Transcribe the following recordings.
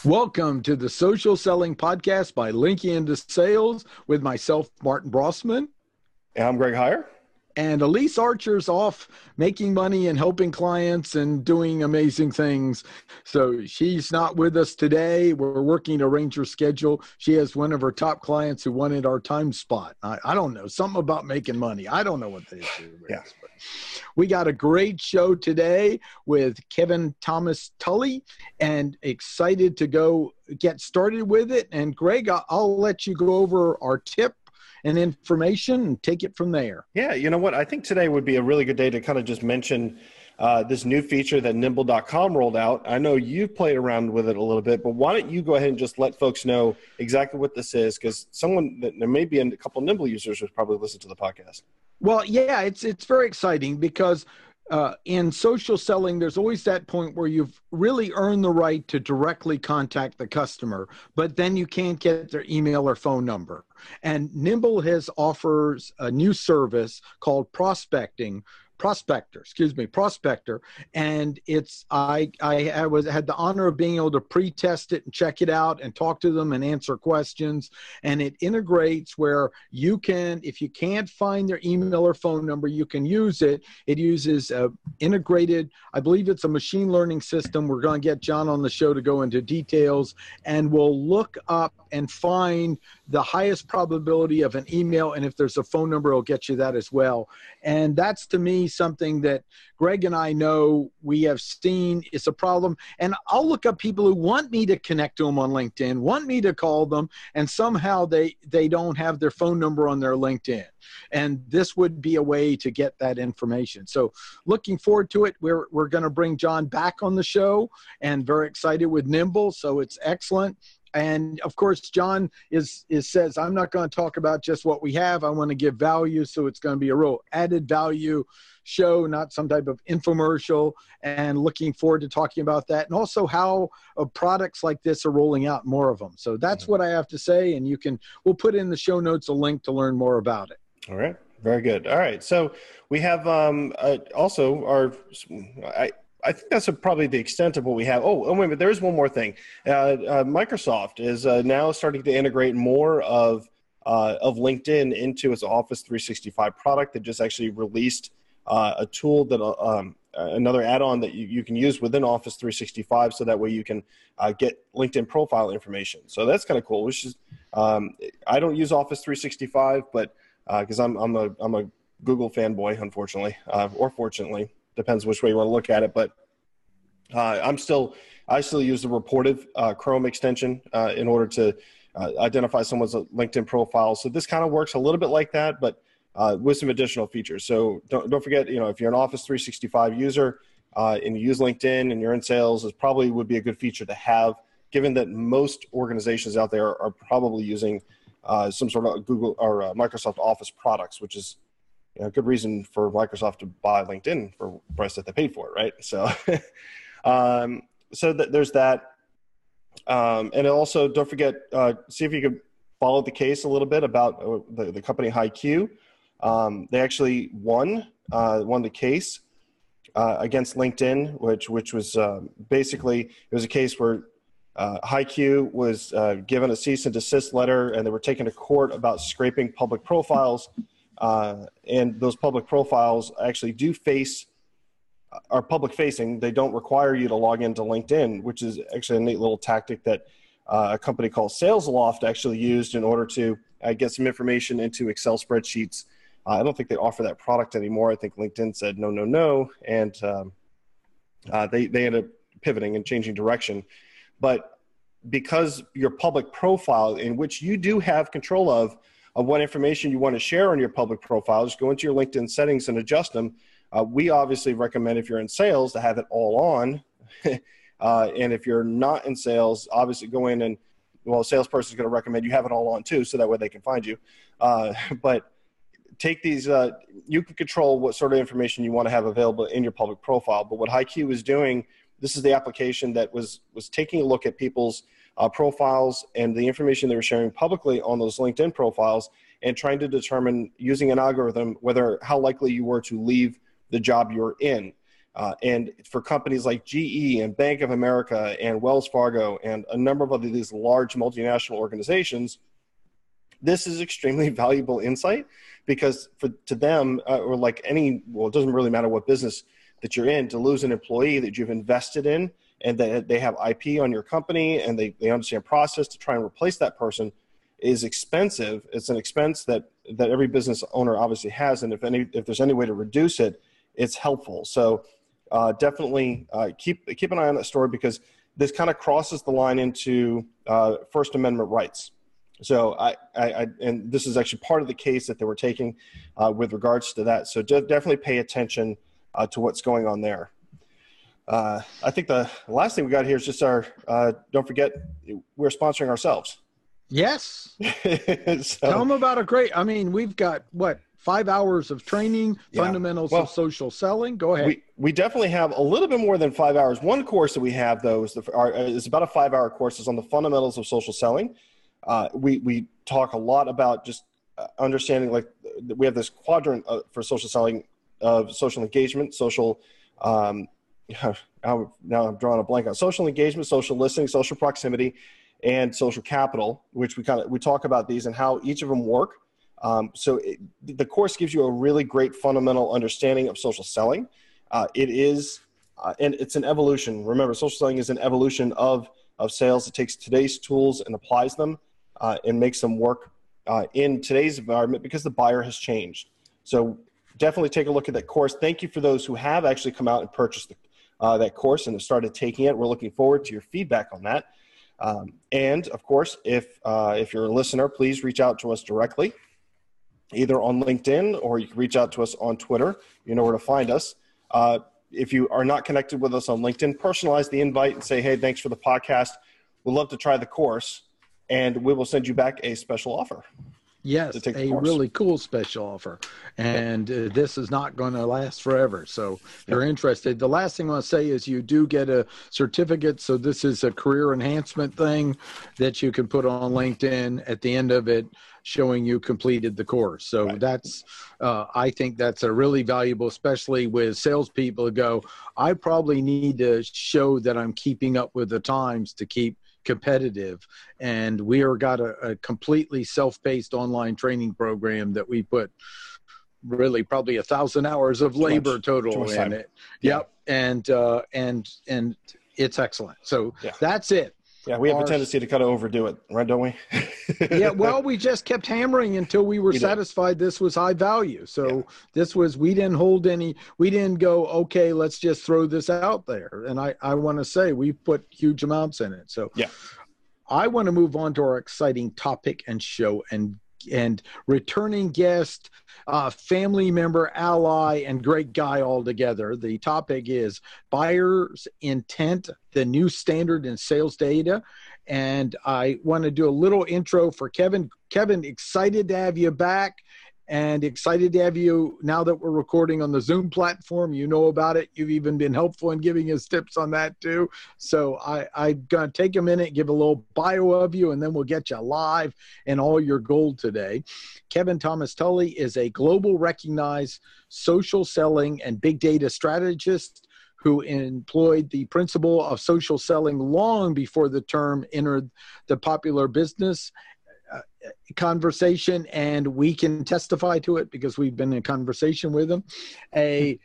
Welcome to the Social Selling Podcast by Linking into Sales with myself, Martin Brossman. And I'm Greg Heyer. And Elise Archer's off making money and helping clients and doing amazing things. So she's not with us today. We're working to arrange her schedule. She has one of her top clients who wanted our time spot. I don't know, something about making money. I don't know what the issue is. Yeah. But we got a great show today with Kevin Thomas Tully and excited to go get started with it. And Greg, I'll let you go over our tip and information and take it from there. Yeah, you know what? I think today would be a really good day to kind of just mention this new feature that nimble.com rolled out. I know you've played around with it a little bit, but why don't you go ahead and just let folks know exactly what this is? Because there may be a couple Nimble users who probably listen to the podcast. Well, yeah, it's very exciting because in social selling, there's always that point where you've really earned the right to directly contact the customer, but then you can't get their email or phone number. And Nimble offers a new service called Prospector, and it's I had the honor of being able to pre-test it and check it out and talk to them and answer questions. And it integrates where you can, if you can't find their email or phone number, you can use it. It uses integrated, I believe it's a machine learning system. We're going to get John on the show to go into details, and we'll look up and find the highest probability of an email, and if there's a phone number, it'll get you that as well. And that's, to me, something that Greg and I know we have seen is a problem. And I'll look up people who want me to connect to them on LinkedIn, want me to call them, and somehow they don't have their phone number on their LinkedIn. And this would be a way to get that information. So looking forward to it. We're going to bring John back on the show, and very excited with Nimble. So it's excellent. And of course, John says, I'm not going to talk about just what we have. I want to give value. So it's going to be a real added value show, not some type of infomercial, and looking forward to talking about that. And also how products like this are rolling out, more of them. So that's what I have to say. And we'll put in the show notes a link to learn more about it. All right. Very good. All right. So we have also I think that's probably the extent of what we have. Oh, wait a minute. There is one more thing. Microsoft is now starting to integrate more of LinkedIn into its Office 365 product. They just actually released a tool that another add-on that you can use within Office 365, so that way you can get LinkedIn profile information. So that's kind of cool. Which is I don't use Office 365, but because I'm a Google fanboy, unfortunately, or fortunately. Depends which way you want to look at it, but I still use the reported Chrome extension in order to identify someone's LinkedIn profile. So this kind of works a little bit like that, but with some additional features. So don't forget, if you're an Office 365 user and you use LinkedIn and you're in sales, it probably would be a good feature to have, given that most organizations out there are probably using some sort of Google or Microsoft Office products, which is a good reason for Microsoft to buy LinkedIn for the price that they paid for it, right? So, there's that. And also, don't forget, see if you could follow the case a little bit about the company HiQ. They actually won the case against LinkedIn, which was basically, it was a case where HiQ was given a cease and desist letter, and they were taken to court about scraping public profiles. And those public profiles actually are public facing. They don't require you to log into LinkedIn, which is actually a neat little tactic that a company called SalesLoft actually used in order to get some information into Excel spreadsheets. I don't think they offer that product anymore. I think LinkedIn said no, and they ended up pivoting and changing direction. But because your public profile, in which you do have control of what information you want to share on your public profile, just go into your LinkedIn settings and adjust them. We obviously recommend, if you're in sales, to have it all on. And if you're not in sales, obviously go in and, a salesperson is going to recommend you have it all on too, so that way they can find you. But take these, you can control what sort of information you want to have available in your public profile. But what HiQ is doing, this is the application that was taking a look at people's profiles and the information they were sharing publicly on those LinkedIn profiles, and trying to determine, using an algorithm, how likely you were to leave the job you're in. And for companies like GE and Bank of America and Wells Fargo and a number of other these large multinational organizations, this is extremely valuable insight, because to them, or like it doesn't really matter what business that you're in, to lose an employee that you've invested in and that they have IP on your company and they understand process to try and replace that person is expensive. It's an expense that every business owner obviously has. And if there's any way to reduce it, it's helpful. So definitely keep an eye on that story, because this kind of crosses the line into First Amendment rights. So and this is actually part of the case that they were taking with regards to that. So definitely pay attention to what's going on there. I think the last thing we got here is just don't forget, we're sponsoring ourselves. Yes. So, tell them about we've got 5 hours of training, fundamentals of social selling. Go ahead. We definitely have a little bit more than 5 hours. One course that we have, though, is about a 5-hour course. It's on the fundamentals of social selling. We talk a lot about just understanding, like we have this quadrant for social selling of social engagement, social, now I'm drawing a blank on social engagement, social listening, social proximity, and social capital, which we talk about these and how each of them work. So the course gives you a really great fundamental understanding of social selling. It is, and it's an evolution. Remember, social selling is an evolution of sales. It takes today's tools and applies them and makes them work in today's environment, because the buyer has changed. So definitely take a look at that course. Thank you for those who have actually come out and purchased that course and have started taking it. We're looking forward to your feedback on that. And of course, if you're a listener, please reach out to us directly, either on LinkedIn, or you can reach out to us on Twitter. You know where to find us. If you are not connected with us on LinkedIn, personalize the invite and say, hey, thanks for the podcast. We'd love to try the course, and we will send you back a special offer. Yes, a really cool special offer. And this is not going to last forever. So if you're interested, the last thing I want to say is you do get a certificate. So this is a career enhancement thing that you can put on LinkedIn at the end of it, showing you completed the course. So that's, I think that's a really valuable, especially with salespeople who go, I probably need to show that I'm keeping up with the times to keep competitive. And we are got a completely self-paced online training program that we put really probably 1,000 hours of labor total in it. Yep. And it's excellent. So that's it. Yeah, we have a tendency to kind of overdo it, right? Don't we? Yeah, well, we just kept hammering until we were satisfied this was high value. So this was, we didn't go, okay, let's just throw this out there. And I want to say we put huge amounts in it. So I want to move on to our exciting topic and show, and returning guest, family member, ally, and great guy altogether. The topic is buyer's intent, the new standard in sales data. And I want to do a little intro for Kevin. Kevin, excited to have you back, and excited to have you now that we're recording on the Zoom platform. You know about it. You've even been helpful in giving us tips on that too. So I'm going to take a minute, give a little bio of you, and then we'll get you live and all your gold today. Kevin Thomas Tully is a global recognized social selling and big data strategist who employed the principle of social selling long before the term entered the popular business conversation, and we can testify to it because we've been in conversation with him. A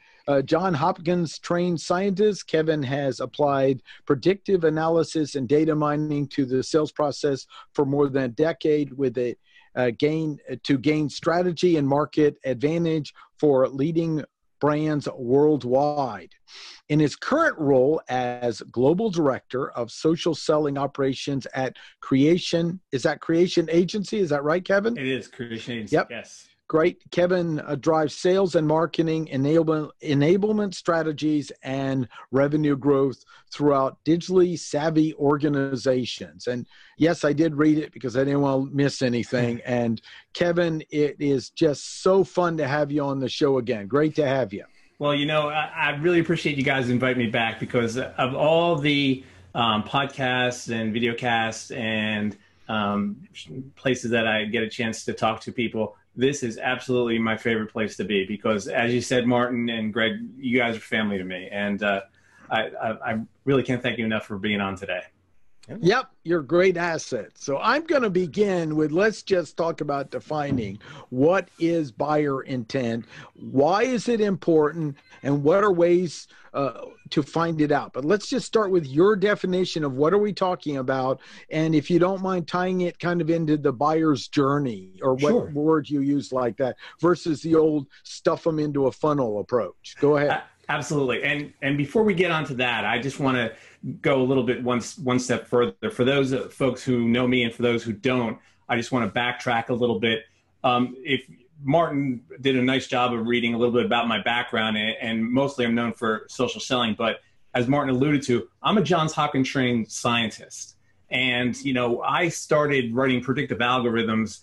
John Hopkins trained scientist, Kevin has applied predictive analysis and data mining to the sales process for more than a decade, with a gain strategy and market advantage for leading brands worldwide. In his current role as Global Director of Social Selling Operations at Creation Agency, is that right, Kevin? It is Creation Agency, yes. Great. Kevin drives sales and marketing enablement strategies and revenue growth throughout digitally savvy organizations. And yes, I did read it because I didn't want to miss anything. And Kevin, it is just so fun to have you on the show again. Great to have you. Well, I really appreciate you guys inviting me back, because of all the podcasts and videocasts and places that I get a chance to talk to people, this is absolutely my favorite place to be because, as you said, Martin and Greg, you guys are family to me. And I really can't thank you enough for being on today. Yep, you're a great asset. So I'm going to begin with, let's just talk about defining what is buyer intent, why is it important, and what are ways to find it out. But let's just start with your definition of what are we talking about, and if you don't mind tying it kind of into the buyer's journey, or what Sure. word you use like that, versus the old stuff them into a funnel approach. Go ahead. Absolutely. And before we get onto that, I just want to go a little bit one step further. For those folks who know me and for those who don't, I just want to backtrack a little bit. If Martin did a nice job of reading a little bit about my background, and mostly I'm known for social selling, but as Martin alluded to, I'm a Johns Hopkins trained scientist. And, you know, I started writing predictive algorithms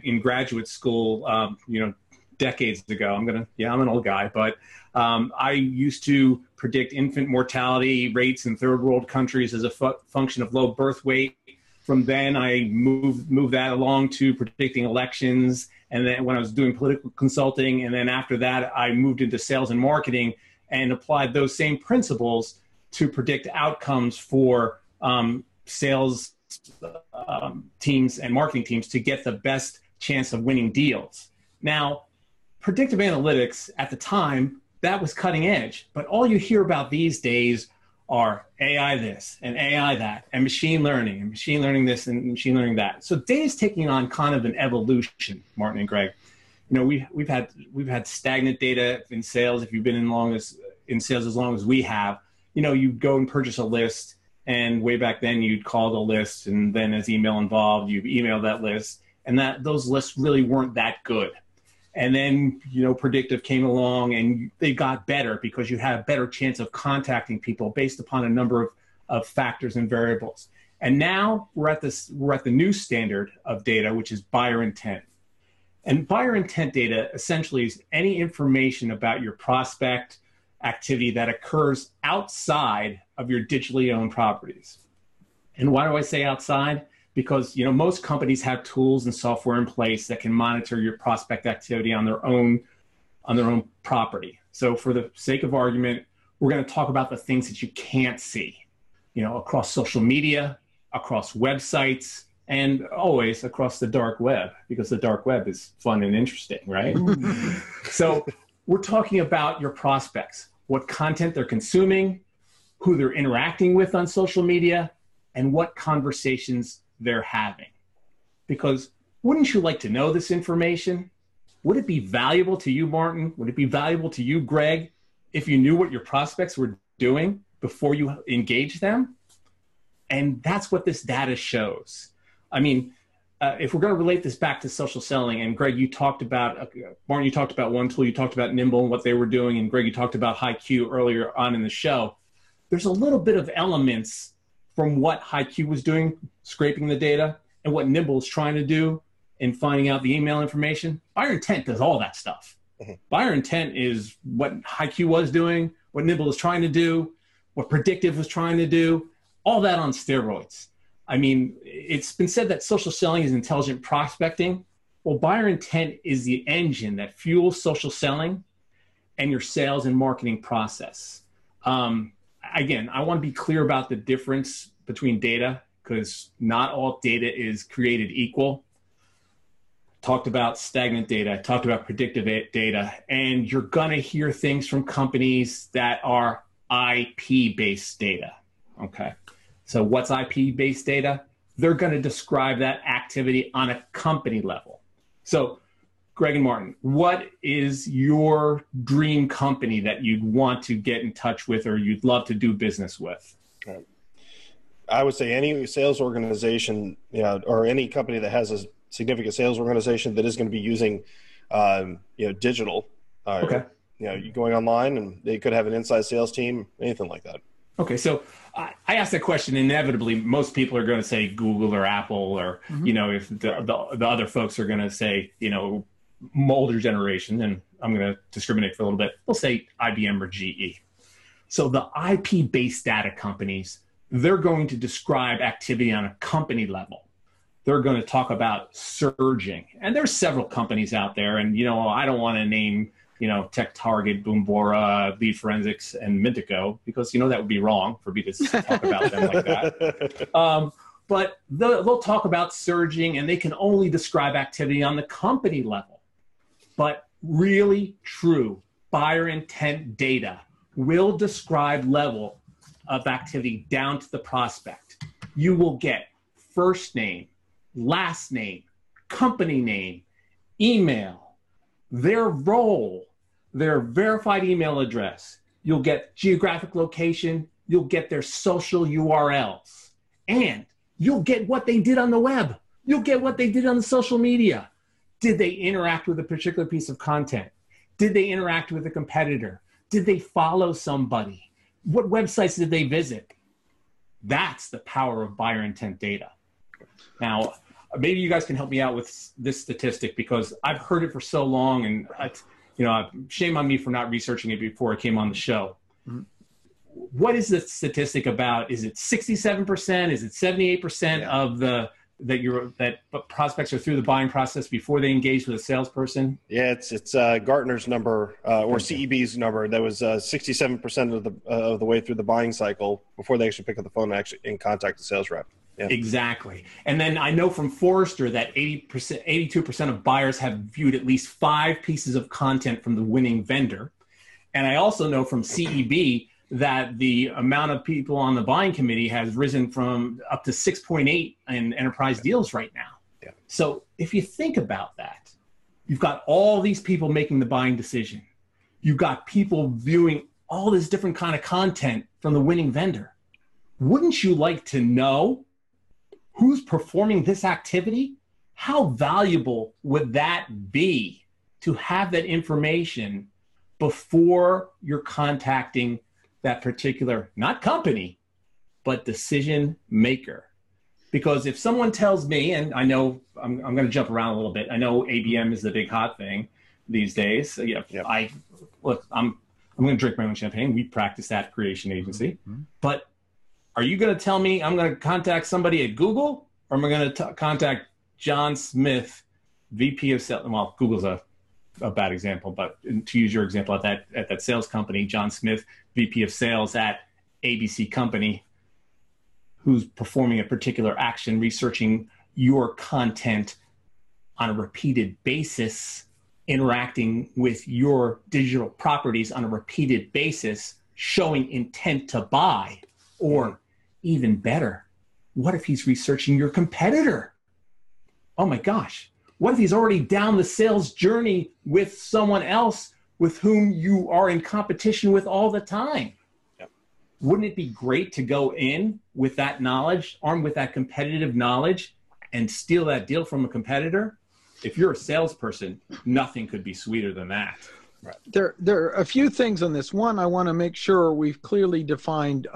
in graduate school, you know, decades ago. I'm an old guy, but I used to predict infant mortality rates in third world countries as a function of low birth weight. From then, I moved that along to predicting elections. And then when I was doing political consulting, and then after that, I moved into sales and marketing and applied those same principles to predict outcomes for sales teams and marketing teams to get the best chance of winning deals. Now, predictive analytics at the time, that was cutting edge, but all you hear about these days are AI this and AI that, and machine learning this and machine learning that. So data is taking on kind of an evolution, Martin and Greg. You know, we've had stagnant data in sales. If you've been in sales as long as we have, you know, you go and purchase a list, and way back then you'd call the list, and then as email involved, you email that list, and those lists really weren't that good. And then, you know, predictive came along and they got better because you had a better chance of contacting people based upon a number of factors and variables. And now we're at the new standard of data, which is buyer intent. And buyer intent data essentially is any information about your prospect activity that occurs outside of your digitally owned properties. And why do I say outside? Because, you know, most companies have tools and software in place that can monitor your prospect activity on their own property. So for the sake of argument, we're going to talk about the things that you can't see, you know, across social media, across websites, and always across the dark web, because the dark web is fun and interesting, right? So we're talking about your prospects, what content they're consuming, who they're interacting with on social media, and what conversations they're having. Because wouldn't you like to know this information? Would it be valuable to you, Martin? Would it be valuable to you, Greg, if you knew what your prospects were doing before you engaged them? And that's what this data shows. I mean, if we're going to relate this back to social selling, and Greg, you talked about, Martin, you talked about one tool, you talked about Nimble and what they were doing, and Greg, you talked about HiQ earlier on in the show. There's a little bit of elements from what HiQ was doing, scraping the data, and what Nimble is trying to do in finding out the email information. Buyer intent does all that stuff. Mm-hmm. Buyer intent is what HiQ was doing, what Nimble is trying to do, what Predictive was trying to do, all that on steroids. I mean, it's been said that social selling is intelligent prospecting. Well, buyer intent is the engine that fuels social selling and your sales and marketing process. Again, I want to be clear about the difference between data, because not all data is created equal. Talked about stagnant data, talked about predictive data, and you're going to hear things from companies that are IP-based data, okay? So what's IP-based data? They're going to describe that activity on a company level. So Greg and Martin, what is your dream company that you'd want to get in touch with or you'd love to do business with? I would say any sales organization, you know, or any company that has a significant sales organization that is going to be using, you know, digital. Okay. You know, you're going online, and they could have an inside sales team, anything like that. Okay, so I asked that question. Inevitably, most people are going to say Google or Apple, or you know, if the other folks are going to say, you know, older generation, and I'm going to discriminate for a little bit, they'll say IBM or GE. So the IP-based data companies, they're going to describe activity on a company level. they're going to talk about surging. And there's several companies out there, and, you know, I don't want to name, you know, Tech Target, Boombora, Lead Forensics, and Mintico, because, you know, that would be wrong for me to talk about them like that. But they'll talk about surging, and they can only describe activity on the company level. But really true buyer intent data will describe level of activity down to the prospect. You will get first name, last name, company name, email, their role, their verified email address. You'll get geographic location. You'll get their social URLs. And you'll get what they did on the web. You'll get what they did on the social media. Did they interact with a particular piece of content? Did they interact with a competitor? Did they follow somebody? What websites did they visit? That's the power of buyer intent data. Now, maybe you guys can help me out with this statistic, because I've heard it for so long, and you know, shame on me for not researching it before I came on the show. Mm-hmm. What is the statistic about? Is it 67%? Is it 78% of that prospects are through the buying process before they engage with a salesperson? Yeah, it's Gartner's number or CEB's number. That was 67% of the way through the buying cycle before they actually pick up the phone and contact the sales rep. Yeah. Exactly. And then I know from Forrester that 82% of buyers have viewed at least 5 pieces of content from the winning vendor. And I also know from CEB that the amount of people on the buying committee has risen from up to 6.8 in enterprise deals right now. Yeah. So if you think about that, you've got all these people making the buying decision. You've got people viewing all this different kind of content from the winning vendor. Wouldn't you like to know who's performing this activity? How valuable would that be to have that information before you're contacting that particular, not company, but decision maker? Because if someone tells me, and I know I'm going to jump around a little bit. I know ABM is the big hot thing these days. So yeah, yep. I'm going to drink my own champagne. We practice that creation agency. Mm-hmm. But are you going to tell me I'm going to contact somebody at Google, or am I going to contact John Smith, VP of Sales? Well, Google's a bad example, but to use your example at that sales company, John Smith, VP of Sales at ABC company, who's performing a particular action, researching your content on a repeated basis, interacting with your digital properties on a repeated basis, showing intent to buy. Or even better, what if he's researching your competitor? Oh my gosh. What if he's already down the sales journey with someone else with whom you are in competition with all the time? Yep. Wouldn't it be great to go in with that knowledge, armed with that competitive knowledge, and steal that deal from a competitor? If you're a salesperson, nothing could be sweeter than that. Right. There are a few things on this. One, I want to make sure we've clearly defined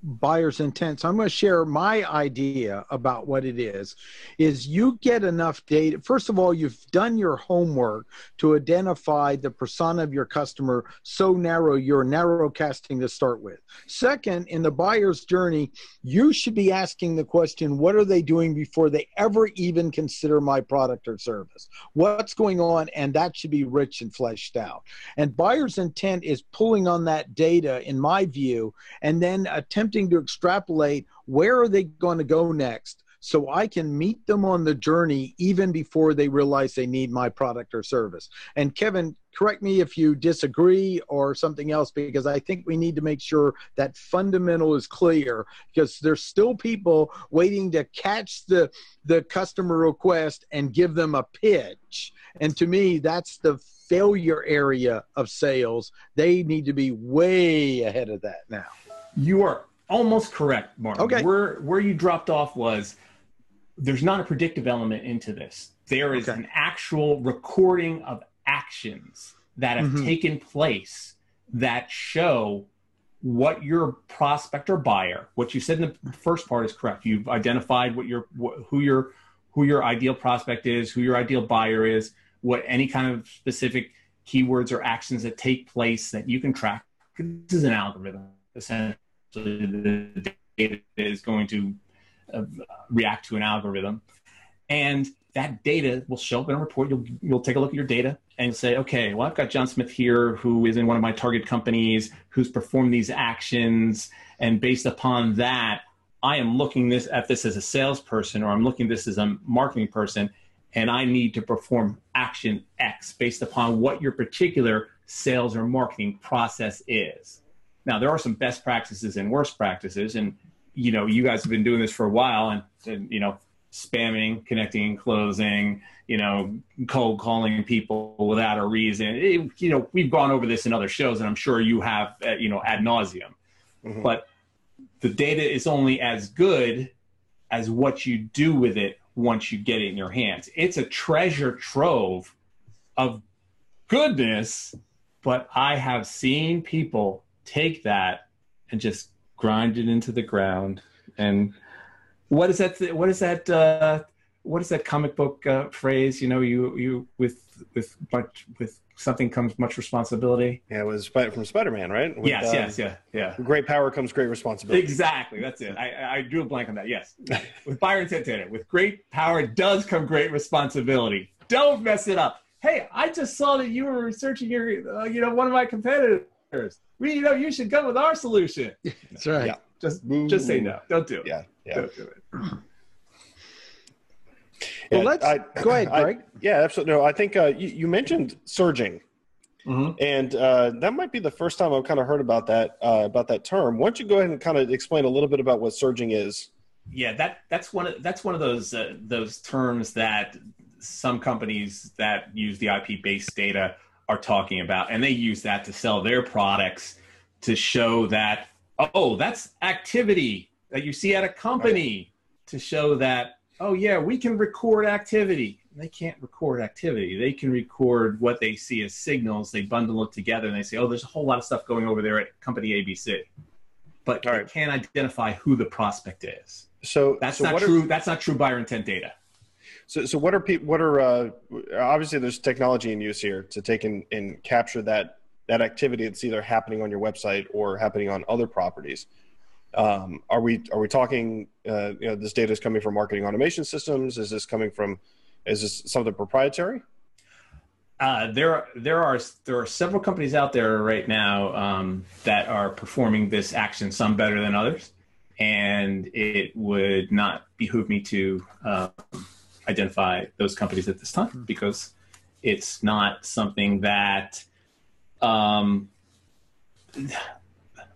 buyer's intent. So I'm going to share my idea about what it is you get enough data. First of all, you've done your homework to identify the persona of your customer so narrow, you're narrow casting to start with. Second, in the buyer's journey, you should be asking the question, what are they doing before they ever even consider my product or service? What's going on? And that should be rich and fleshed out. And buyer's intent is pulling on that data, in my view, and then attempting to extrapolate where are they going to go next, so I can meet them on the journey even before they realize they need my product or service. And Kevin, correct me if you disagree or something else, because I think we need to make sure that fundamental is clear, because there's still people waiting to catch the customer request and give them a pitch. And to me, that's the failure area of sales. They need to be way ahead of that now. You are almost correct, Martin. Okay. Where you dropped off was there's not a predictive element into this. There is an actual recording of actions that have taken place that show what your prospect or buyer, what you said in the first part is correct. You've identified who your ideal prospect is, who your ideal buyer is, what any kind of specific keywords or actions that take place that you can track. This is an algorithm, essentially. The data is going to react to an algorithm. And that data will show up in a report. You'll take a look at your data and say, okay, well, I've got John Smith here who is in one of my target companies, who's performed these actions. And based upon that, I am looking at this as a salesperson, or I'm looking at this as a marketing person, and I need to perform action X based upon what your particular sales or marketing process is. Now, there are some best practices and worst practices. And, you guys have been doing this for a while, and spamming, connecting, closing, cold calling people without a reason. We've gone over this in other shows, and I'm sure you have, ad nauseum. Mm-hmm. But the data is only as good as what you do with it once you get it in your hands. It's a treasure trove of goodness, but I have seen people take that and just grind it into the ground. And what is that? What is that comic book phrase? You with something comes much responsibility. Yeah, it was from Spider-Man, right? With, yes. With great power comes great responsibility. Exactly, that's it. I drew a blank on that. Yes, with Byron Santana, with great power does come great responsibility. Don't mess it up. Hey, I just saw that you were researching your, one of my competitors. You should go with our solution. That's right. Yeah. Just say no. Don't do it. Yeah. Don't do it. Well, go ahead, Greg. Yeah, absolutely. No, I think you mentioned surging, mm-hmm. and that might be the first time I've kind of heard about that term. Why don't you go ahead and kind of explain a little bit about what surging is? Yeah, that's one of those terms that some companies that use the IP-based data are talking about, and they use that to sell their products to show that, that's activity that you see at a company, right. To show that, we can record activity. They can't record activity. They can record what they see as signals. They bundle it together and they say, there's a whole lot of stuff going over there at company ABC. But they can't identify who the prospect is. So that's not true. That's not true buyer intent data. So what are obviously there's technology in use here to take and capture that activity that's either happening on your website or happening on other properties. Are we talking, this data is coming from marketing automation systems? Is this something proprietary? There are several companies out there right now that are performing this action, some better than others, and it would not behoove me to identify those companies at this time because it's not something that I don't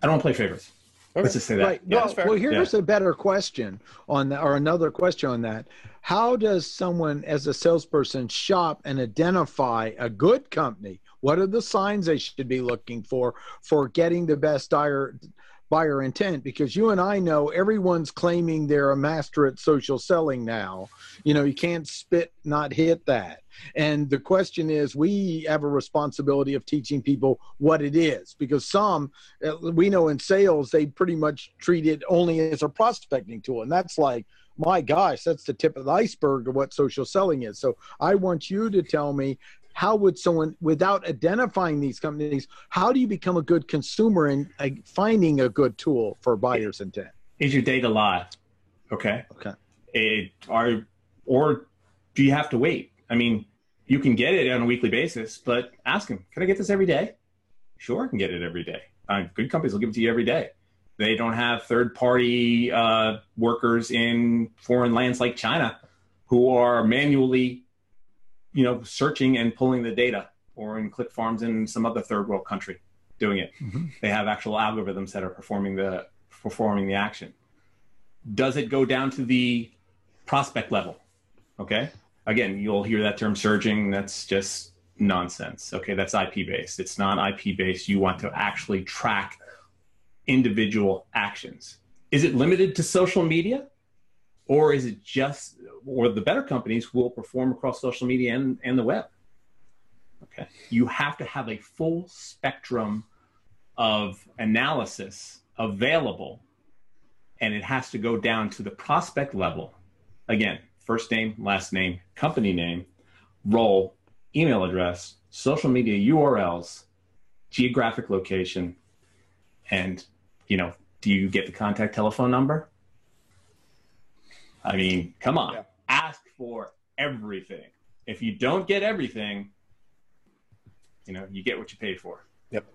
want to play favorites. Okay. Let's just say that. Right. Yeah, well, here's a better question on that, or another question on that. How does someone, as a salesperson, shop and identify a good company? What are the signs they should be looking for getting the best buyer intent? Because you and I know everyone's claiming they're a master at social selling now. You can't spit, not hit that. And the question is, we have a responsibility of teaching people what it is, because some, we know in sales, they pretty much treat it only as a prospecting tool. And that's like, my gosh, that's the tip of the iceberg of what social selling is. So I want you to tell me, how would someone, without identifying these companies, how do you become a good consumer in finding a good tool for buyer's intent? Is your data live? Okay. Or do you have to wait? I mean, you can get it on a weekly basis, but ask them, can I get this every day? Sure, I can get it every day. Good companies will give it to you every day. They don't have third-party workers in foreign lands like China who are manually searching and pulling the data, or in click farms in some other third world country doing it. Mm-hmm. They have actual algorithms that are performing the action. Does it go down to the prospect level? Okay. Again, you'll hear that term surging. That's just nonsense. Okay. That's IP based. It's not IP based. You want to actually track individual actions. Is it limited to social media? Or is it or the better companies will perform across social media and the web? Okay. You have to have a full spectrum of analysis available, and it has to go down to the prospect level. Again, first name, last name, company name, role, email address, social media URLs, geographic location, and, do you get the contact telephone number? I mean, come on. Yeah. ask for everything. If you don't get everything, you know, you get what you paid for. Yep.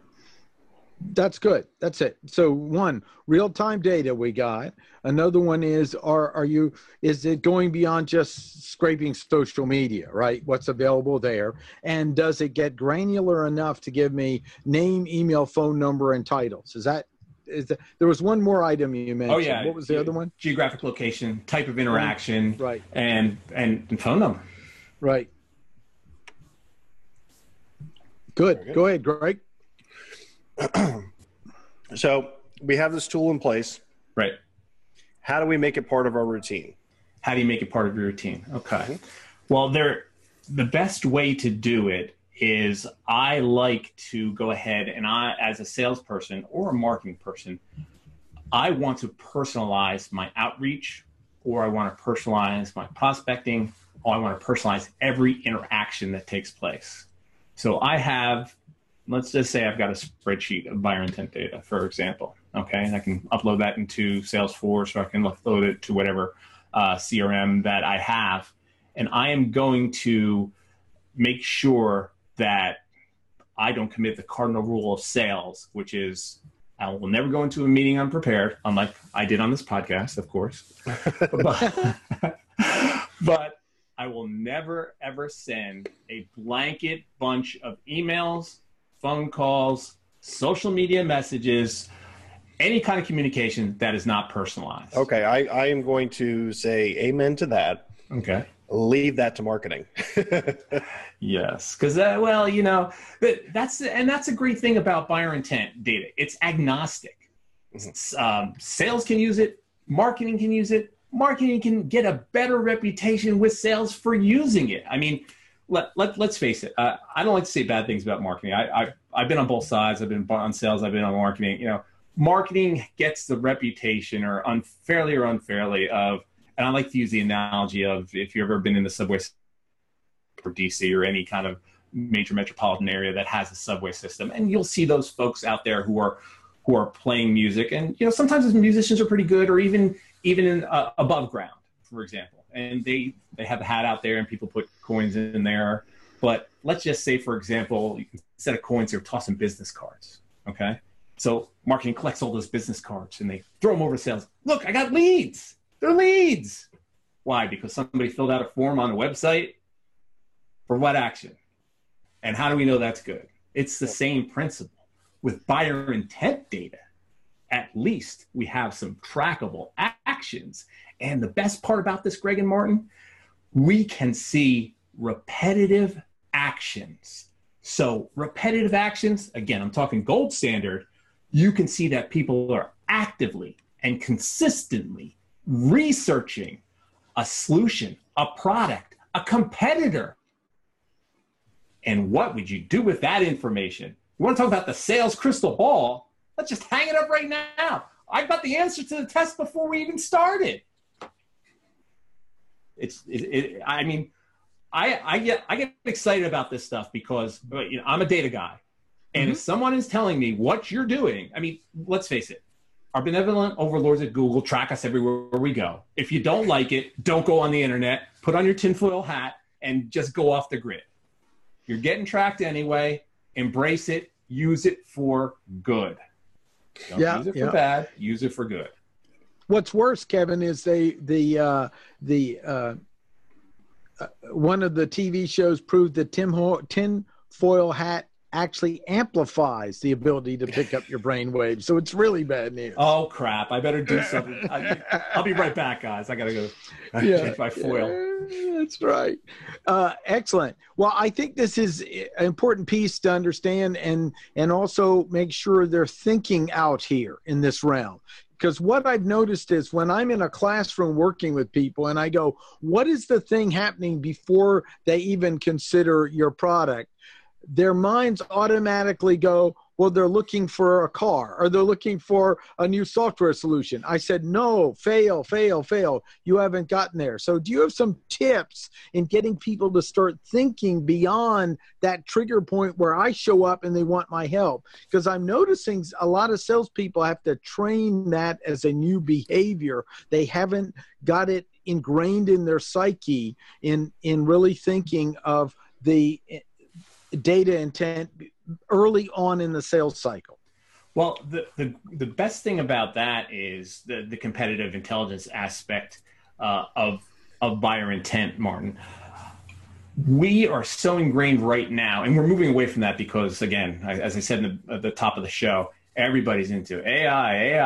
That's good. That's it. So one, real-time data we got. Another one is, is it going beyond just scraping social media, right? What's available there? And does it get granular enough to give me name, email, phone number, and titles? There was one more item you mentioned. Oh yeah. What was the other one? Geographic location, type of interaction, right. and phone number. Right. Good. Go ahead, Greg. So we have this tool in place. Right. How do we make it part of our routine? How do you make it part of your routine? Okay. Well, the best way to do it is I like to go ahead and as a salesperson or a marketing person, I want to personalize my outreach, or I want to personalize my prospecting, or I want to personalize every interaction that takes place. So I have, let's just say I've got a spreadsheet of buyer intent data, for example. Okay, and I can upload that into Salesforce, or I can upload it to whatever CRM that I have. And I am going to make sure that I don't commit the cardinal rule of sales, which is I will never go into a meeting unprepared, unlike I did on this podcast, of course. But I will never, ever send a blanket bunch of emails, phone calls, social media messages, any kind of communication that is not personalized. Okay, I am going to say amen to that. Okay. Leave that to marketing. Yes, because well, you know, that's a great thing about buyer intent data. It's agnostic. Sales can use it. Marketing can use it. Marketing can get a better reputation with sales for using it. I mean, let's face it. I don't like to say bad things about marketing. I've been on both sides. I've been on sales. I've been on marketing. You know, marketing gets the reputation, or unfairly, of, and I like to use the analogy of, if you've ever been in the subway for DC or any kind of major metropolitan area that has a subway system, and you'll see those folks out there who are playing music, and you know, sometimes the musicians are pretty good, or even in above ground, for example, and they have a hat out there and people put coins in there. But let's just say, for example, instead of coins, they're tossing business cards. Okay, so marketing collects all those business cards and they throw them over to sales. Look, I got leads. They're leads. Why? Because somebody filled out a form on the website. For what action? And how do we know that's good? It's the same principle. With buyer intent data, at least we have some trackable actions. And the best part about this, Greg and Martin, we can see repetitive actions. So repetitive actions, again, I'm talking gold standard. You can see that people are actively and consistently researching a solution, a product, a competitor. And what would you do with that information? You want to talk about the sales crystal ball? Let's just hang it up right now. I got the answer to the test before we even started. I mean, I get excited about this stuff because, you know, I'm a data guy. And if someone is telling me what you're doing, I mean, let's face it, our benevolent overlords at Google track us everywhere we go. If you don't like it, don't go on the internet, put on your tinfoil hat, and just go off the grid. You're getting tracked anyway. Embrace it. Use it for good. Don't use it for bad. Use it for good. What's worse, Kevin, is one of the TV shows proved that tinfoil hat actually amplifies the ability to pick up your brain waves. So it's really bad news. Oh, crap. I better do something. I'll be right back, guys. I got to go change my foil. That's right. Excellent. Well, I think this is an important piece to understand and also make sure they're thinking out here in this realm. Because what I've noticed is when I'm in a classroom working with people and I go, what is the thing happening before they even consider your product? Their minds automatically go, well, they're looking for a car or they're looking for a new software solution. I said, no, fail. You haven't gotten there. So do you have some tips in getting people to start thinking beyond that trigger point where I show up and they want my help? Because I'm noticing a lot of salespeople have to train that as a new behavior. They haven't got it ingrained in their psyche in really thinking of the data intent early on in the sales cycle? Well, the best thing about that is the competitive intelligence aspect of buyer intent, Martin. We are so ingrained right now, and we're moving away from that because, again, as I said at the top of the show, everybody's into AI.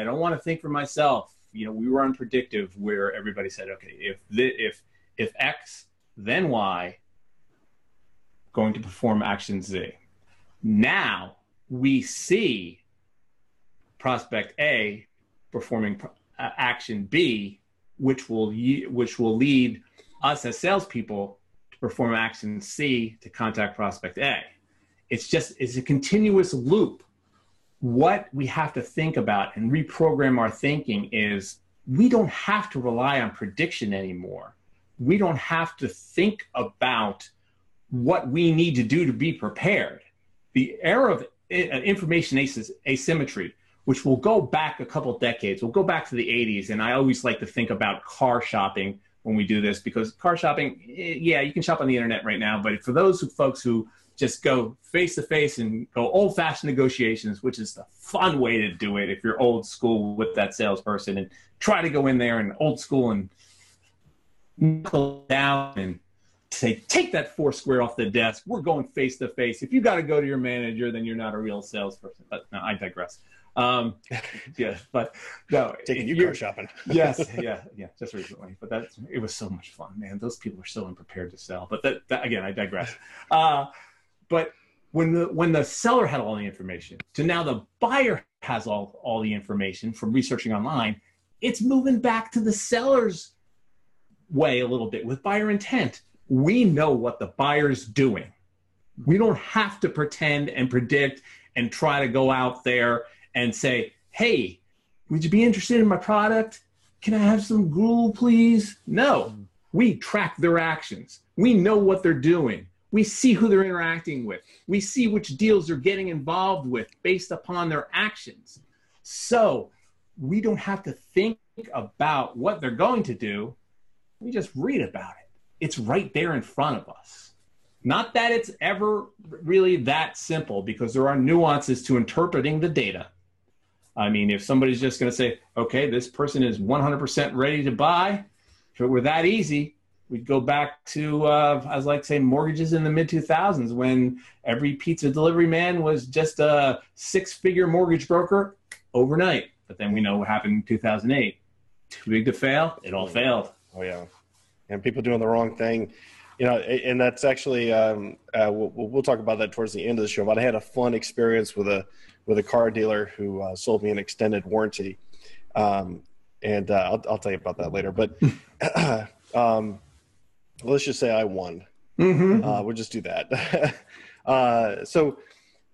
I don't want to think for myself. We were unpredictive, where everybody said, okay, if X, then Y, going to perform action Z. Now we see prospect A performing action B, which will lead us as salespeople to perform action C to contact prospect A. It's a continuous loop. What we have to think about and reprogram our thinking is we don't have to rely on prediction anymore. We don't have to think about what we need to do to be prepared. The era of information asymmetry, which will go back a couple decades, will go back to the 80s. And I always like to think about car shopping when we do this, because car shopping, yeah, you can shop on the internet right now. But for those folks who just go face to face and go old fashioned negotiations, which is the fun way to do it if you're old school with that salesperson, and try to go in there and old school and knuckle down and say, take that Foursquare off the desk. We're going face to face. If you got to go to your manager, then you're not a real salesperson. But no, I digress. Yeah, but no, taking you car shopping. Yes, yeah, just recently. But it was so much fun, man. Those people are so unprepared to sell. But that again, I digress. But when the seller had all the information, to now the buyer has all the information from researching online, it's moving back to the seller's way a little bit with buyer intent. We know what the buyer's doing. We don't have to pretend and predict and try to go out there and say, hey, would you be interested in my product? Can I have some gruel, please? No, we track their actions. We know what they're doing. We see who they're interacting with. We see which deals they're getting involved with based upon their actions. So we don't have to think about what they're going to do. We just read about it. It's right there in front of us. Not that it's ever really that simple, because there are nuances to interpreting the data. I mean, if somebody's just going to say, okay, this person is 100% ready to buy, if it were that easy, we'd go back to, I like to say, mortgages in the mid-2000s, when every pizza delivery man was just a six-figure mortgage broker overnight. But then we know what happened in 2008. Too big to fail, it all failed. Oh, yeah. And people doing the wrong thing. And that's actually, we'll talk about that towards the end of the show, but I had a fun experience with a car dealer who sold me an extended warranty. And I'll tell you about that later. But let's just say I won. Mm-hmm. We'll just do that. So,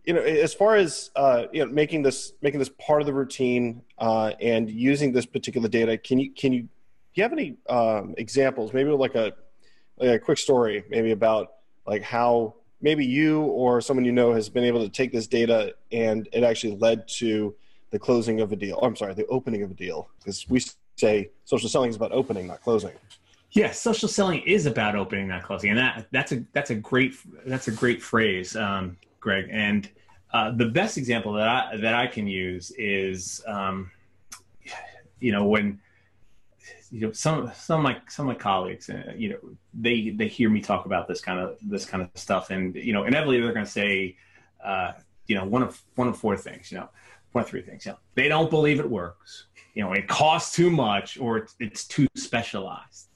as far as making this part of the routine and using this particular data, do you have any examples? Maybe like a quick story, maybe about like how maybe you or someone has been able to take this data and it actually led to the closing of a deal. The opening of a deal, because we say social selling is about opening, not closing. Yeah, social selling is about opening, not closing, and that's a great phrase, Greg. And the best example that I can use is when some of my colleagues, they hear me talk about this kind of stuff, and inevitably they're going to say one of four things, one of three things. They don't believe it works. It costs too much, or it's too specialized.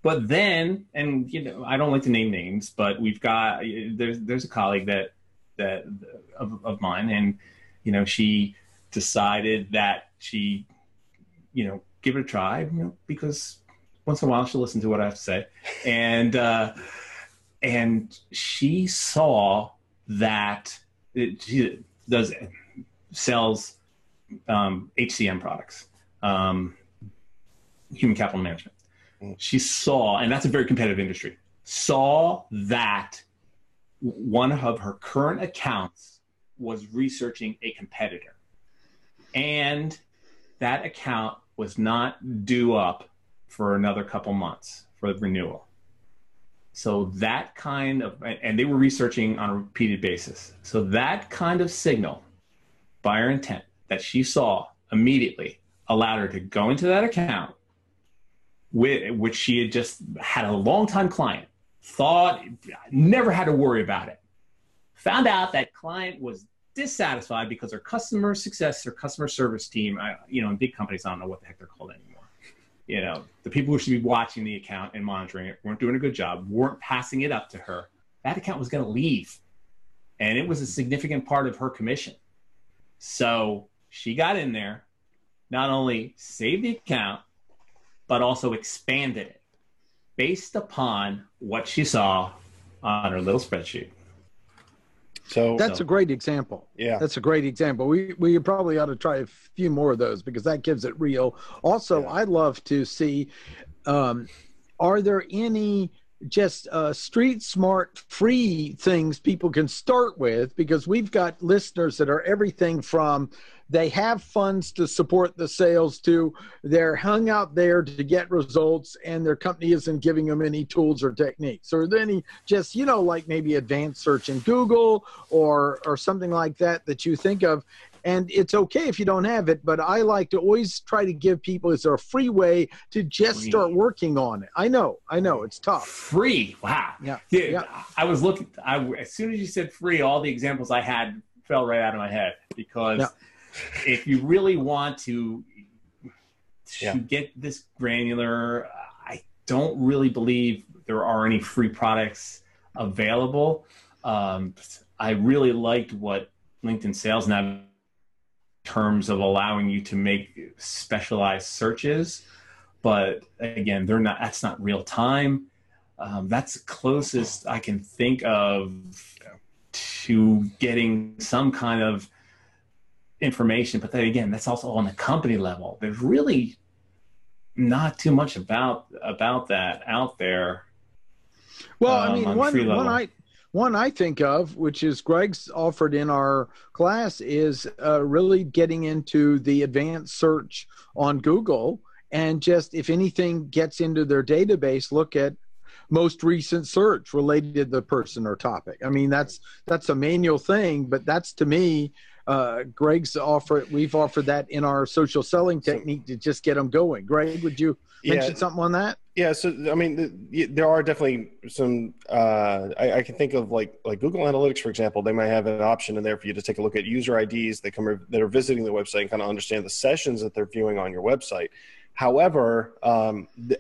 But then, and I don't like to name names, but we've got there's a colleague that of mine, and she decided that she give it a try, because once in a while she'll listen to what I have to say, and she saw that she sells HCM products, human capital management. She saw, and that's a very competitive industry, saw that one of her current accounts was researching a competitor, and that account was not due up for another couple months for the renewal. So that kind of, and they were researching on a repeated basis. So that kind of signal, buyer intent, that she saw immediately allowed her to go into that account, which she had just had a long-time client, thought, never had to worry about it. Found out that client was dissatisfied because her customer success or customer service team, in big companies, I don't know what the heck they're called anymore. The people who should be watching the account and monitoring it weren't doing a good job, weren't passing it up to her. That account was going to leave. And it was a significant part of her commission. So she got in there, not only saved the account, but also expanded it based upon what she saw on her little spreadsheet. So that's a great example. Yeah, that's a great example. We probably ought to try a few more of those because that gives it real. Also, I'd love to see, are there any just street smart free things people can start with? Because we've got listeners that are everything from they have funds to support the sales to they're hung out there to get results and their company isn't giving them any tools or techniques. Or any just, like maybe advanced search in Google or something like that you think of. And it's okay if you don't have it, but I like to always try to give people, is there a free way to just start working on it? I know, it's tough. Free, wow. Yeah. I was looking, as soon as you said free, all the examples I had fell right out of my head because if you really want to get this granular, I don't really believe there are any free products available. I really liked what LinkedIn Sales Nav terms of allowing you to make specialized searches, but again, that's not real time. That's the closest I can think of to getting some kind of information. But then again, that's also on the company level. There's really not too much about that out there. Well, I mean, one I think of, which is Greg's offered in our class, is really getting into the advanced search on Google and just if anything gets into their database, look at most recent search related to the person or topic. I mean, that's a manual thing, but that's to me, Greg's we've offered that in our social selling technique to just get them going. Greg, would you mention something on that? Yeah, so I mean, there are definitely some. I can think of like Google Analytics, for example. They might have an option in there for you to take a look at user IDs that are visiting the website and kind of understand the sessions that they're viewing on your website. However,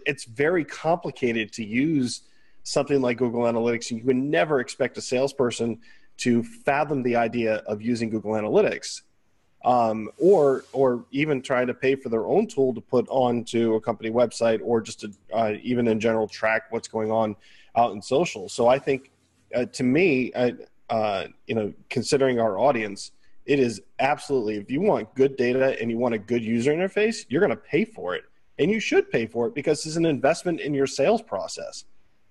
it's very complicated to use something like Google Analytics. You would never expect a salesperson to fathom the idea of using Google Analytics. Or even try to pay for their own tool to put onto a company website or just to even in general track what's going on out in social. So I think to me, considering our audience, it is absolutely, if you want good data and you want a good user interface, you're going to pay for it, and you should pay for it because it's an investment in your sales process.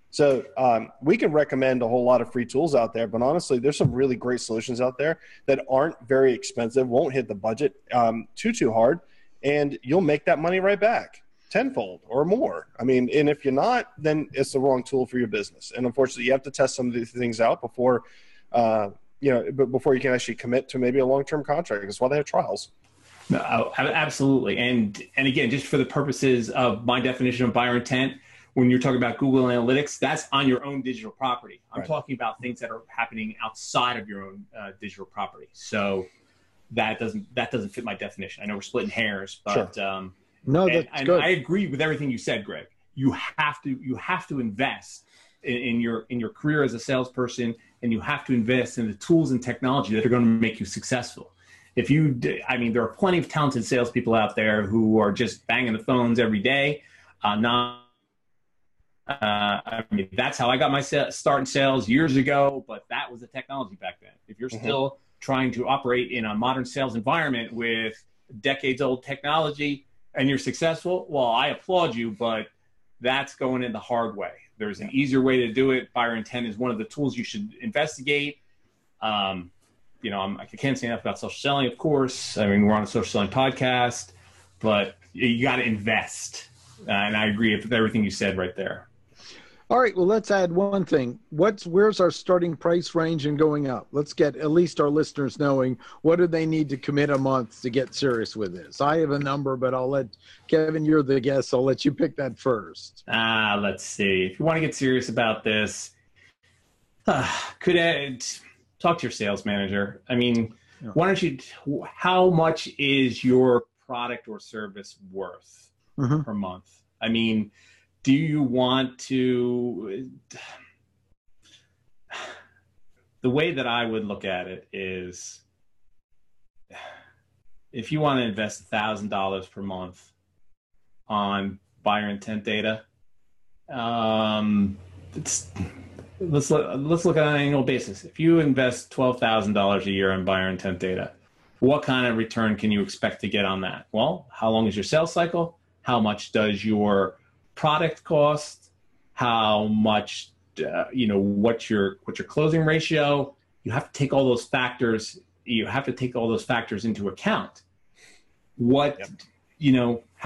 So we can recommend a whole lot of free tools out there, but honestly, there's some really great solutions out there that aren't very expensive, won't hit the budget too hard, and you'll make that money right back tenfold or more. I mean, and if you're not, then it's the wrong tool for your business. And unfortunately, you have to test some of these things out before you can actually commit to maybe a long-term contract. That's why they have trials. No, absolutely. And again, just for the purposes of my definition of buyer intent, when you're talking about Google Analytics, that's on your own digital property. I'm talking about things that are happening outside of your own digital property. So that doesn't fit my definition. I know we're splitting hairs, but no, that's good. I agree with everything you said, Greg. You have to invest in your career as a salesperson, and you have to invest in the tools and technology that are going to make you successful. There are plenty of talented salespeople out there who are just banging the phones every day. That's how I got my start in sales years ago, but that was the technology back then. If you're still trying to operate in a modern sales environment with decades-old technology and you're successful, well, I applaud you, but that's going in the hard way. There's an easier way to do it. Buyer intent is one of the tools you should investigate. I can't say enough about social selling, of course. I mean, we're on a social selling podcast, but you got to invest And I agree with everything you said right there. All right, well, let's add one thing. Where's our starting price range and going up? Let's get at least our listeners knowing what do they need to commit a month to get serious with this. I have a number, but I'll let Kevin, you're the guest. I'll let you pick that first. Let's see. If you want to get serious about this, talk to your sales manager. I mean, why don't you, how much is your product or service worth per month? I mean, do you want to, the way that I would look at it is, if you want to invest $1,000 per month on buyer intent data, let's look at an annual basis. If you invest $12,000 a year on buyer intent data, what kind of return can you expect to get on that? Well, how long is your sales cycle? How much does your product cost? How much, what's your closing ratio? You have to take all those factors. You have to take all those factors into account. How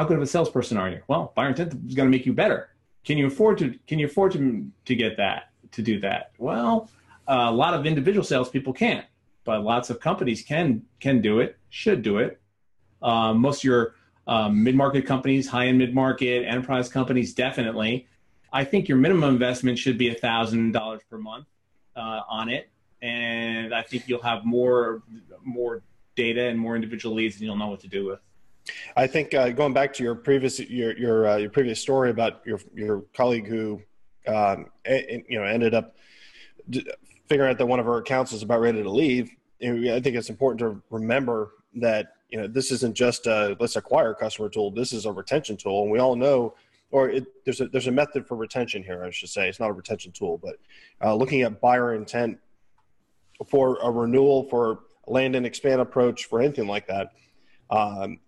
good of a salesperson are you? Well, buyer intent is going to make you better. Can you afford to get that, to do that? Well, a lot of individual salespeople can't, but lots of companies can do it, should do it. Most of your mid-market companies, high-end mid-market, enterprise companies, definitely. I think your minimum investment should be $1,000 per month on it, and I think you'll have more data and more individual leads, and you'll know what to do with. I think going back to your previous story about your colleague who ended up figuring out that one of her accounts was about ready to leave. I think it's important to remember that this isn't just a let's acquire a customer tool. This is a retention tool, and we all know, there's a method for retention here. I should say it's not a retention tool, but looking at buyer intent for a renewal, for a land and expand approach, for anything like that.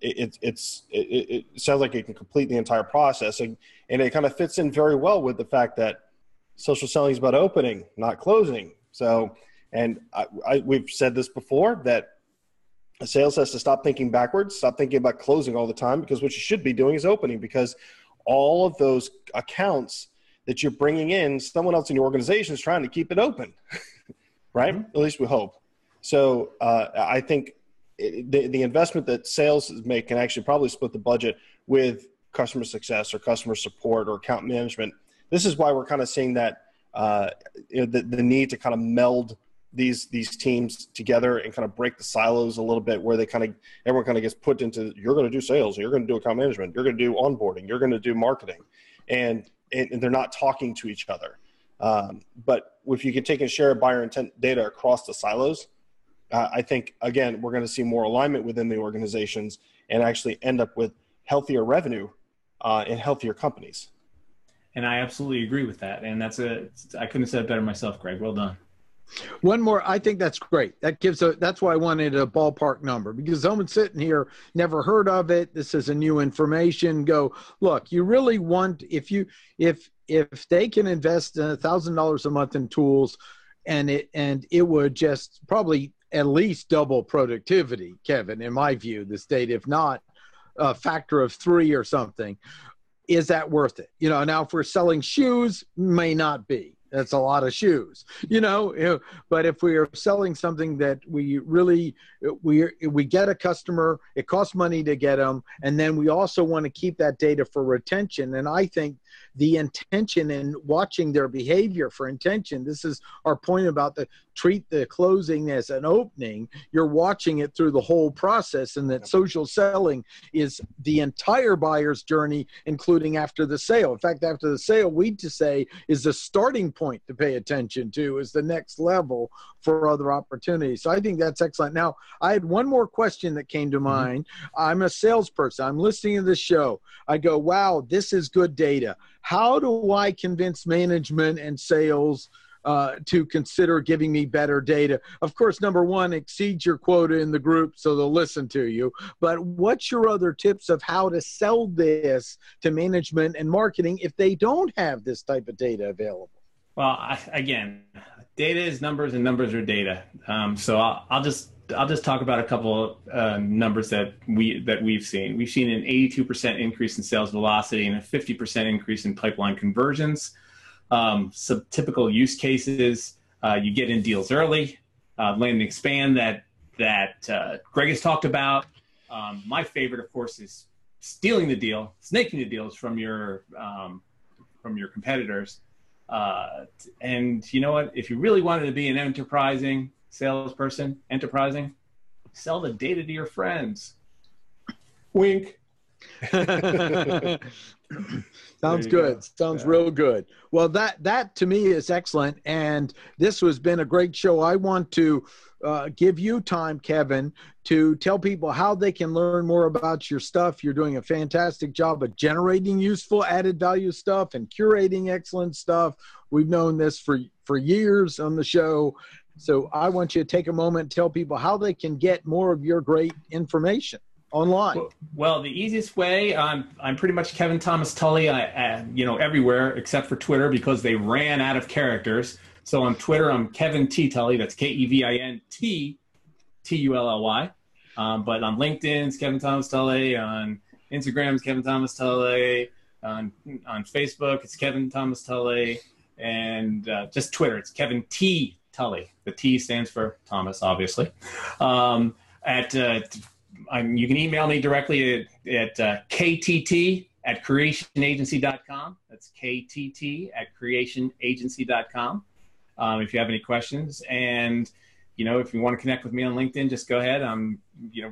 It sounds like it can complete the entire process, and it kind of fits in very well with the fact that social selling is about opening, not closing. So, and we've said this before, that sales has to stop thinking backwards, stop thinking about closing all the time, because what you should be doing is opening, because all of those accounts that you're bringing in, someone else in your organization is trying to keep it open, right? Mm-hmm. At least we hope. So I think the investment that sales make can actually probably split the budget with customer success or customer support or account management. This is why we're kind of seeing that the need to kind of meld these teams together and kind of break the silos a little bit, where everyone kind of gets put into, you're going to do sales, you're going to do account management, you're going to do onboarding, you're going to do marketing, and they're not talking to each other. But if you can take and share buyer intent data across the silos, I think, again, we're going to see more alignment within the organizations and actually end up with healthier revenue and healthier companies. And I absolutely agree with that. And I couldn't have said it better myself, Greg. Well done. One more. I think that's great. That's why I wanted a ballpark number, because someone sitting here never heard of it. This is a new information. Go look. You really want, if they can invest $1,000 a month in tools, and it would just probably at least double productivity, Kevin, in my view, this data, if not a factor of 3 or something. Is that worth it? Now if we're selling shoes, may not be. That's a lot of shoes, but if we are selling something that we get a customer, it costs money to get them. And then we also want to keep that data for retention. And I think the intention in watching their behavior for intention, this is our point about treat the closing as an opening. You're watching it through the whole process, and that social selling is the entire buyer's journey, including after the sale. In fact, after the sale, we'd to say is the starting point to pay attention to, is the next level for other opportunities. So I think that's excellent. Now, I had one more question that came to mind. I'm a salesperson. I'm listening to this show. I go, wow, this is good data. How do I convince management and sales to consider giving me better data? Of course, number one, exceed your quota in the group so they'll listen to you. But what's your other tips of how to sell this to management and marketing if they don't have this type of data available? Well, again, data is numbers and numbers are data. So I'll just I'll just talk about a couple numbers that we've seen. We've seen an 82% increase in sales velocity and a 50% increase in pipeline conversions. Some typical use cases: you get in deals early, land and expand that Greg has talked about. My favorite, of course, is stealing the deal, snaking the deals from your competitors. And you know what? If you really wanted to be an enterprising salesperson, sell the data to your friends. Wink. Sounds good. Sounds real good. Well, that to me is excellent. And this has been a great show. I want to give you time, Kevin, to tell people how they can learn more about your stuff. You're doing a fantastic job of generating useful added value stuff and curating excellent stuff. We've known this for years on the show. So I want you to take a moment and tell people how they can get more of your great information online. Well, the easiest way, I'm pretty much Kevin Thomas Tully, everywhere except for Twitter because they ran out of characters. So on Twitter, I'm Kevin T. Tully. That's Kevin Tully. But on LinkedIn, it's Kevin Thomas Tully. On Instagram, it's Kevin Thomas Tully. On Facebook, it's Kevin Thomas Tully. And just Twitter, it's Kevin T. Tully. The T stands for Thomas, obviously. You can email me directly at ktt@creationagency.com. That's ktt@creationagency.com. If you have any questions, and if you want to connect with me on LinkedIn, just go ahead.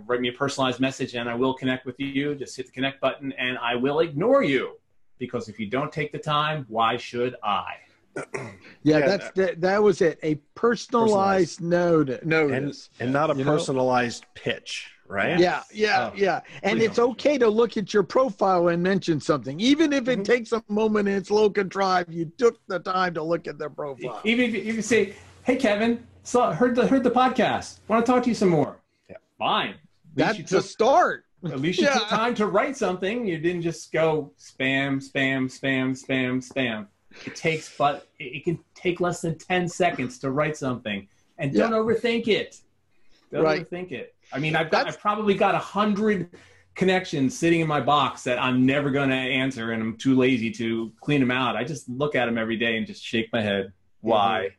Write me a personalized message, and I will connect with you. Just hit the connect button, and I will ignore you because if you don't take the time, why should I? That was it. A personalized notice, and not a personalized pitch. Right? Yeah. And it's okay to look at your profile and mention something, even if it takes a moment and it's low contrived. You took the time to look at their profile. Even if you say, "Hey, Kevin, heard the podcast. Want to talk to you some more?" Yeah, fine. That's a start. At least you took time to write something. You didn't just go spam. It can take less than 10 seconds to write something, and don't overthink it. Overthink it. I mean, I've probably got 100 connections sitting in my box that I'm never going to answer, and I'm too lazy to clean them out. I just look at them every day and just shake my head. Why?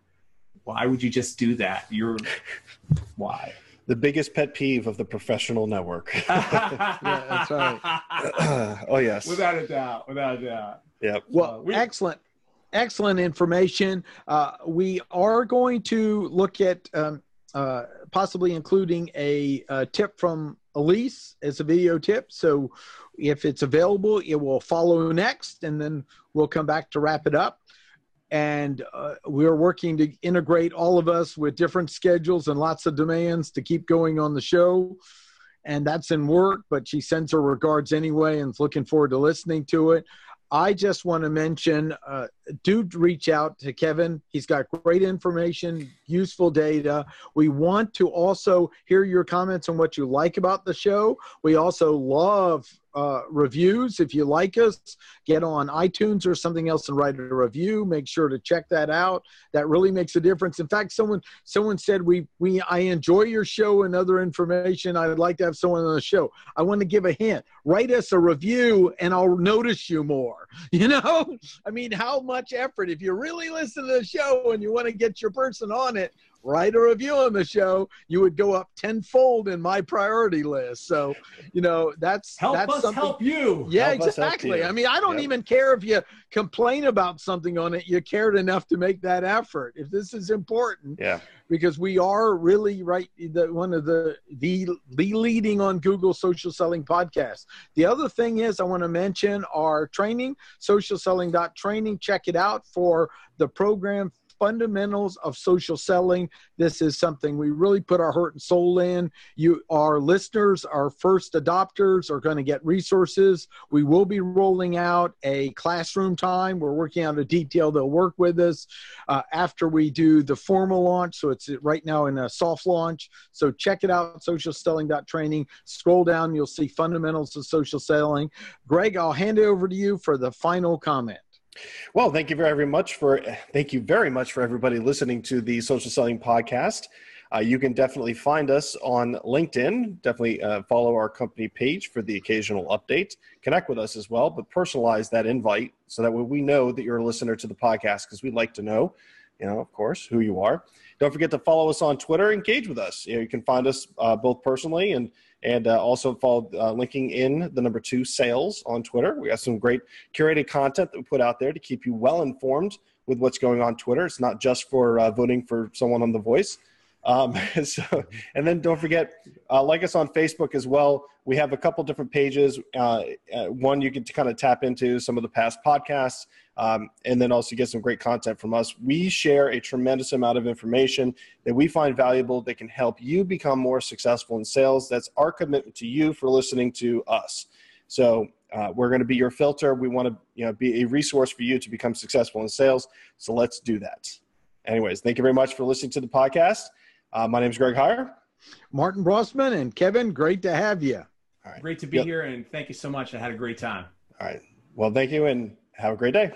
Why would you just do that? Why? The biggest pet peeve of the professional network. That's right. Oh, yes. Without a doubt. Yep. Well, excellent information. We are going to look at possibly including a tip from Elise as a video tip. So if it's available, it will follow next, and then we'll come back to wrap it up. And we're working to integrate all of us with different schedules and lots of demands to keep going on the show. And that's in work, but she sends her regards anyway and is looking forward to listening to it. I just want to mention, do reach out to Kevin. He's got great information, useful data. We want to also hear your comments on what you like about the show. We also love reviews. If you like us, get on iTunes or something else and write a review. Make sure to check that out. That really makes a difference. In fact, someone said, I enjoy your show and other information. I'd like to have someone on the show. I want to give a hint. Write us a review and I'll notice you more. I mean, how much effort, if you really listen to the show and you want to get your person on it, write a review on the show, you would go up tenfold in my priority list. So, that's us help you. Yeah, help exactly. I mean, I don't even care if you complain about something on it. You cared enough to make that effort. If this is important, because we are really one of the leading on Google social selling podcasts. The other thing is I want to mention our training, socialselling.training. Check it out for the program Fundamentals of Social Selling. This is something we really put our heart and soul in. Our listeners, our first adopters, are going to get resources. We will be rolling out a classroom time. We're working out a detail that'll work with us after we do the formal launch. So it's right now in a soft launch. So check it out, socialselling.training. Scroll down, you'll see Fundamentals of Social Selling. Greg, I'll hand it over to you for the final comment. Well, thank you very much for everybody listening to the Social Selling Podcast. You can definitely find us on LinkedIn. Definitely follow our company page for the occasional update. Connect with us as well, but personalize that invite so that we know that you're a listener to the podcast, because we'd like to know, of course, who you are. Don't forget to follow us on Twitter. Engage with us. You can find us both personally and also follow linking in the number 2 sales on Twitter. We have some great curated content that we put out there to keep you well informed with what's going on Twitter. It's not just for voting for someone on The Voice. And then don't forget, like us on Facebook as well. We have a couple different pages. One, you can kind of tap into some of the past podcasts, and then also get some great content from us. We share a tremendous amount of information that we find valuable that can help you become more successful in sales. That's our commitment to you for listening to us. So we're going to be your filter. We want to be a resource for you to become successful in sales. So let's do that. Anyways, thank you very much for listening to the podcast. My name is Greg Heyer. Martin Brossman and Kevin, great to have you. All right. Great to be here, and thank you so much. I had a great time. All right. Well, thank you, and have a great day.